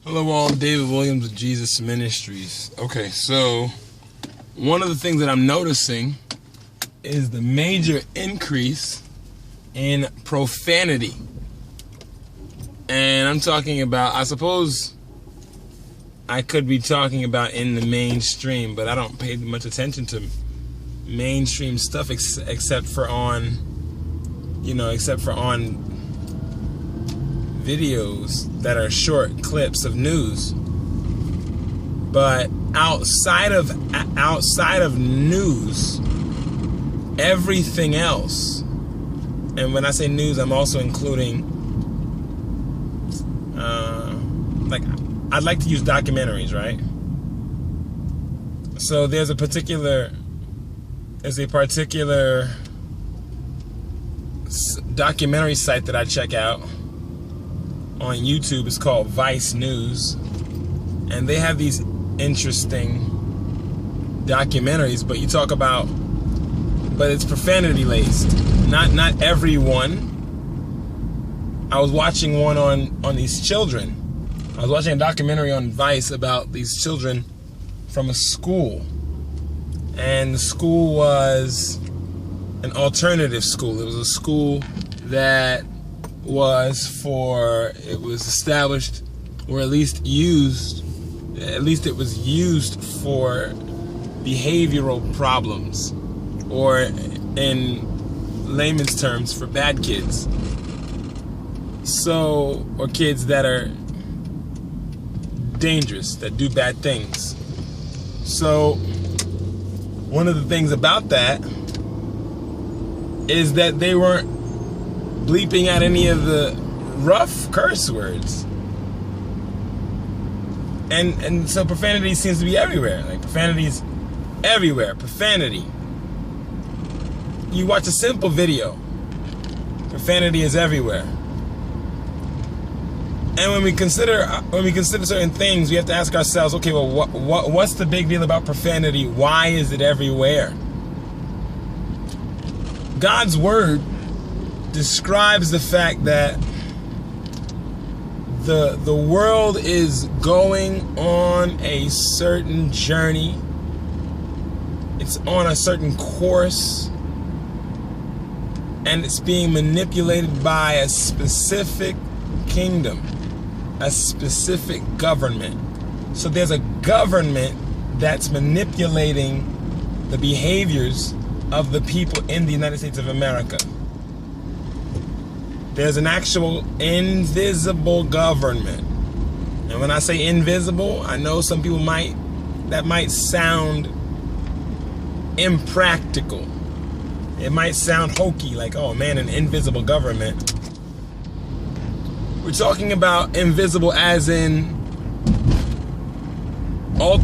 Hello all, I'm David Williams of Jesus Ministries. Okay, so one of the things that I'm noticing is the major increase in profanity. And I'm talking about, I suppose I could be talking about in the mainstream, but I don't pay much attention to mainstream stuff except for on videos that are short clips of news. But outside of news, everything else, and when I say news, I'm also including I'd like to use documentaries, right? So there's a particular documentary site that I check out on YouTube. It's called Vice News, and they have these interesting documentaries, but it's profanity laced. Not everyone. I was watching one on these children. I was watching a documentary on Vice about these children from a school, and the school was an alternative school. It was a school that was established, or at least it was used for behavioral problems, or in layman's terms, for bad kids. Or kids that are dangerous, that do bad things. So one of the things about that is that they weren't bleeping out any of the rough curse words. And so profanity seems to be everywhere. Like, profanity is everywhere. Profanity. You watch a simple video, profanity is everywhere. And when we consider certain things, we have to ask ourselves, okay, well, what's the big deal about profanity? Why is it everywhere? God's word describes the fact that the world is going on a certain journey. It's on a certain course, and it's being manipulated by a specific kingdom, a specific government. So there's a government that's manipulating the behaviors of the people in the United States of America. There's an actual invisible government. And when I say invisible, I know some people that might sound impractical. It might sound hokey, like, oh man, an invisible government. We're talking about invisible as in all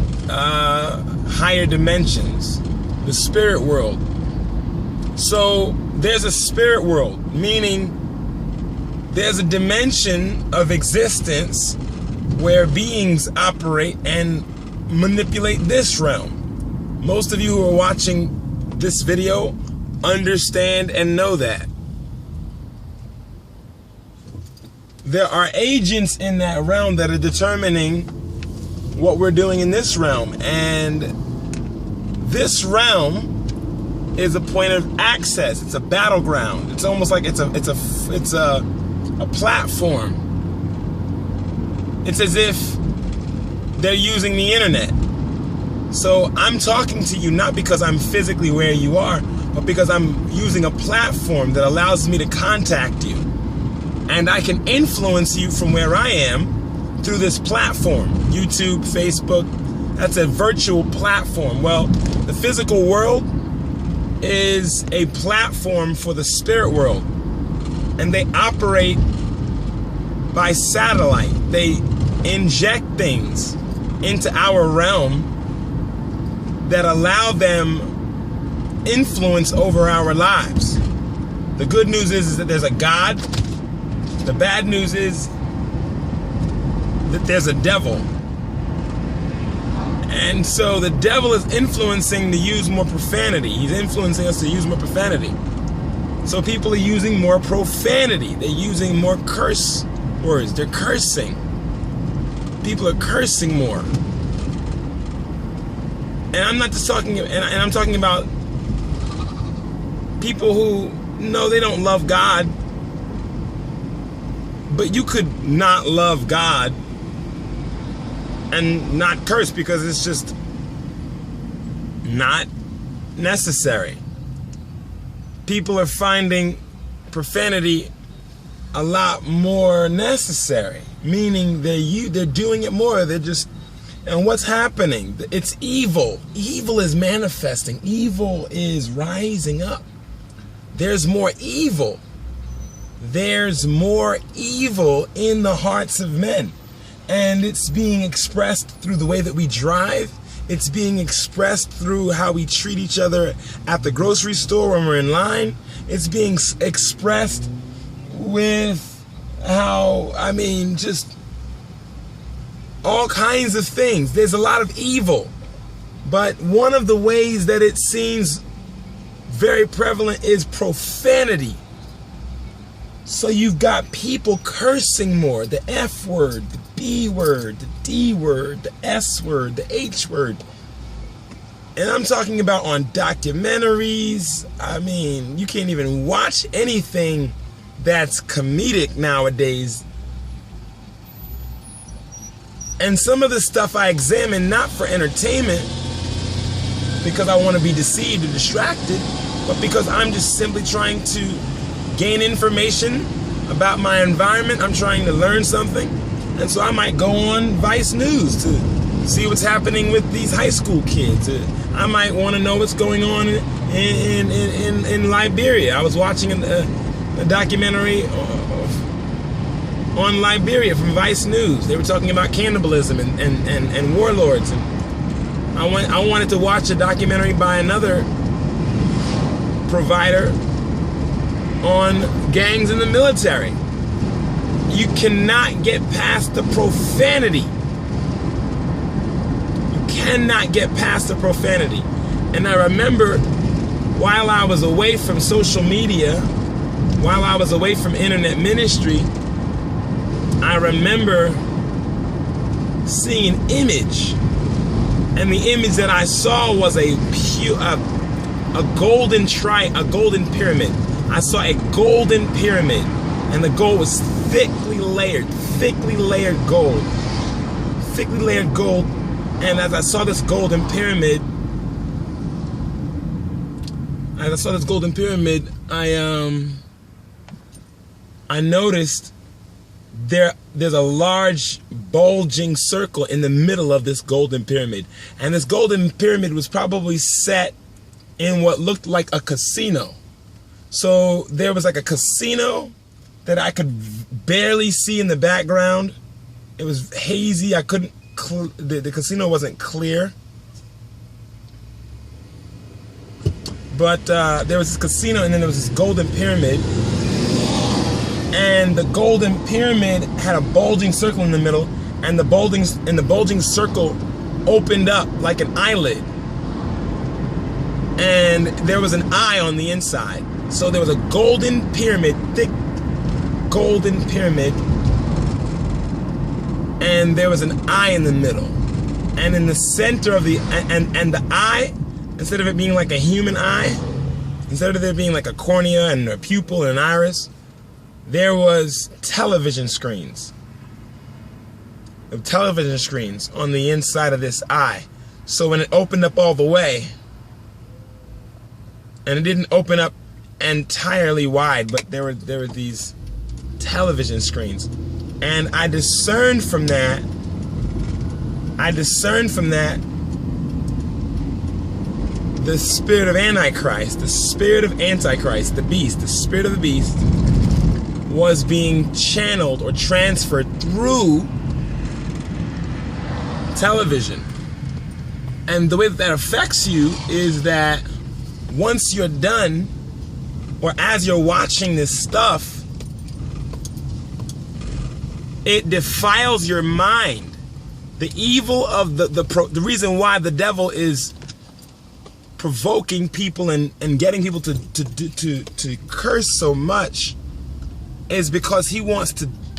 higher dimensions, the spirit world. So there's a spirit world, meaning there's a dimension of existence where beings operate and manipulate this realm. Most of you who are watching this video understand and know that. There are agents in that realm that are determining what we're doing in this realm, and this realm is a point of access. It's a battleground. It's almost like it's a platform. It's as if they're using the internet. So I'm talking to you not because I'm physically where you are, but because I'm using a platform that allows me to contact you. And I can influence you from where I am through this platform. YouTube, Facebook, that's a virtual platform. Well, the physical world is a platform for the spirit world. And they operate by satellite. They inject things into our realm that allow them influence over our lives. The good news is that there's a God. The bad news is that there's a devil. And so the devil is influencing to use more profanity. He's influencing us to use more profanity. So people are using more profanity. They're using more curse words. They're cursing. People are cursing more. And I'm not just talking, and I'm talking about people who, no, they don't love God. But you could not love God and not curse because it's just not necessary. People are finding profanity a lot more necessary, meaning they're doing it more. They're just, and what's happening? It's evil. Evil is manifesting. Evil is rising up. There's more evil. There's more evil in the hearts of men. And it's being expressed through the way that we drive. It's being expressed through how we treat each other at the grocery store when we're in line. It's being expressed with how, just all kinds of things. There's a lot of evil. But one of the ways that it seems very prevalent is profanity. So you've got people cursing more. The F word, the B word, the D word, the S word, the H word. And I'm talking about on documentaries. You can't even watch anything that's comedic nowadays. And some of the stuff I examine not for entertainment, because I want to be deceived or distracted, but because I'm just simply trying to gain information about my environment. I'm trying to learn something. And so I might go on Vice News to see what's happening with these high school kids. I might want to know what's going on in Liberia. I was watching a documentary on Liberia from Vice News. They were talking about cannibalism and warlords. And I wanted to watch a documentary by another provider on gangs in the military. You cannot get past the profanity. You cannot get past the profanity. And I remember while I was away from social media, while I was away from internet ministry, I remember seeing an image. And the image that I saw was a golden pyramid. I saw a golden pyramid, and the gold was thickly layered gold. Thickly layered gold. And as I saw this golden pyramid, I noticed there's a large bulging circle in the middle of this golden pyramid. And this golden pyramid was probably set in what looked like a casino. So there was like a casino that I could barely see in the background. It was hazy. The casino wasn't clear. But there was this casino, and then there was this golden pyramid. And the golden pyramid had a bulging circle in the middle, and the bulging circle opened up like an eyelid. And there was an eye on the inside. So there was a golden pyramid, thick golden pyramid, and there was an eye in the middle. And in the center of the eye, instead of it being like a human eye, instead of there being like a cornea and a pupil and an iris, there was television screens. Television screens on the inside of this eye. So when it opened up all the way, and it didn't open up entirely wide, but there were these television screens. And I discerned from that the spirit of Antichrist, the spirit of Antichrist, the beast, the spirit of the beast was being channeled or transferred through television. And the way that affects you is that once you're done, or as you're watching this stuff, it defiles your mind. The evil of the reason why the devil is provoking people and getting people to curse so much is because he wants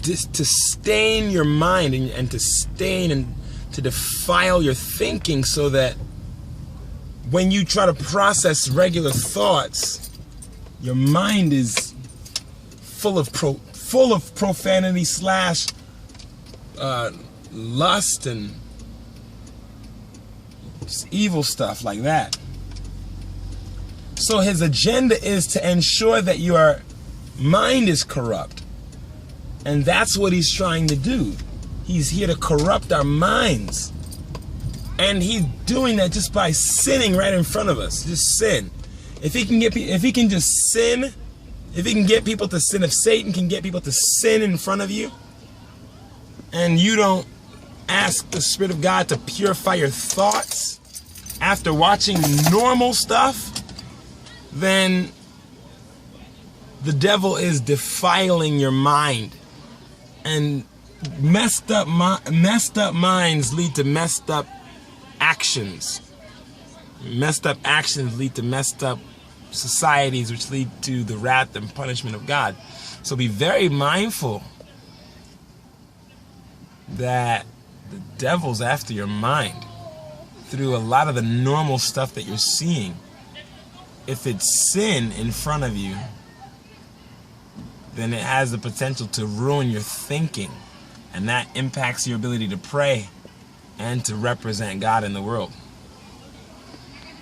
to stain your mind and to stain and to defile your thinking, so that when you try to process regular thoughts, your mind is full of profanity slash lust and just evil stuff like that. So his agenda is to ensure that your mind is corrupt. And that's what he's trying to do. He's here to corrupt our minds. And he's doing that just by sinning right in front of us. Just sin. If he can get people to sin, if Satan can get people to sin in front of you, and you don't ask the Spirit of God to purify your thoughts after watching normal stuff, then the devil is defiling your mind. And messed up minds lead to messed up actions. Messed up actions lead to messed up societies, which lead to the wrath and punishment of God. So be very mindful that the devil's after your mind through a lot of the normal stuff that you're seeing. If it's sin in front of you, then it has the potential to ruin your thinking, and that impacts your ability to pray and to represent God in the world.